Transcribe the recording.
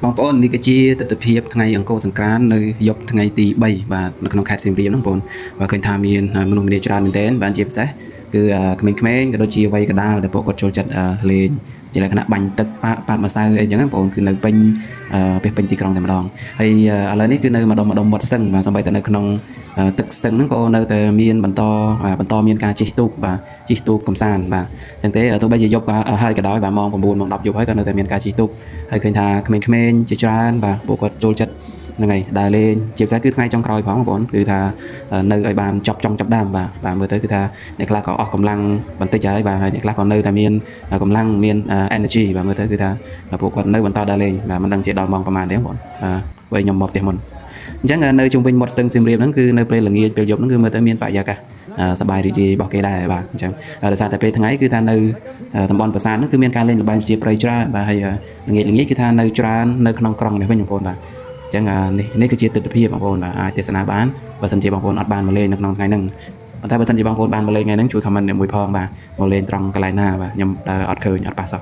បងប្អូននេះគឺជាទស្សនវិជ្ជាថ្ងៃអង្គរសង្ក្រាន្តនៅយប់ថ្ងៃទី3បាទនៅក្នុងខេត្តសៀមរាបហ្នឹងបងប្អូនបាទឃើញថាមានមនុស្សម្នាច្រើនមែនទែនបាទជាពិសេសគឺក្មេងៗក៏ដូចជាវ័យកណ្ដាលដែលពួកគាត់ចូលចិត្តលេងជាលក្ខណៈបាញ់ទឹកប៉ាតម្សៅអីចឹងបងប្អូនគឺនៅពេញពេញទីក្រុងតែម្ដងហើយឥឡូវនេះគឺនៅម្ដុំមាត់ស្ទឹងបាទសូម្បីតែនៅក្នុងទឹកស្ទឹងហ្នឹងក៏នៅតែមានបន្តមានការជិះទូកបាទជិះទូកកំសាន្តបាទអញ្ចឹងទេទោះបីជាយប់ហើយក៏ដោយបាទម៉ោង9ម៉ោង10យប់ហើយក៏នៅតែមានការជិះទូកហើយឃើញថាក្មេងៗជាច្រើនបាទពួកគាត់ចូលចិត្តហ្នឹងហើយដើរលេងជាពិសេសគឺថ្ងៃចុងក្រោយផងបងប្អូនគឺថានៅឲ្យបានចប់ដើមបាទមើលទៅគឺថាអ្នកខ្លះក៏អស់កម្លាំងបន្តិចហើយបាទហើយអ្នកខ្លះក៏នៅតែមានកម្លាំងមាន energy បាទមើលទៅគឺថាពួកគាត់នៅបន្តដើរលេងបាទមិនដឹងជាដល់ម៉ោងប្រហែលទេបងប្អូនបើខ្ញុំមកផ្ទះមុនអញ្ចឹងនៅជុំវិញមាត់ស្ទឹងសៀមរាបហ្នឹងគឺនៅពេលល្ងាចពេលយប់ហ្នឹងគឺមើលទៅមានបរិយាកាសសប្បាយរីករាយរបស់គេដែរបាទអញ្ចឹងដោយសារតែពេលថ្ងៃគឺថានៅតំបន់ប្រាសាទហ្នឹងគឺមានការលេងល្បែងប្រជាប្រិយច្រើនបាទហើយល្ងាចគឺថានៅច្រើននៅក្នុងក្រុងនេះវិញបងប្អូនបាទអញ្ចឹងនេះគឺជាទស្សនវិជ្ជាបងប្អូនបាទអាចទេសនាបានបើសិនជាបងប្អូនអត់បានមកលេងនៅក្នុងថ្ងៃហ្នឹងប៉ុន្តែបើសិនជាបងប្អូនបានមកលេងថ្ងៃហ្នឹងជួយ comment មួយផងបាទមកលេងត្រង់កន្លែងណាបាទខ្ញុំដើរអត់ឃើញអត់ប៉ះសោះ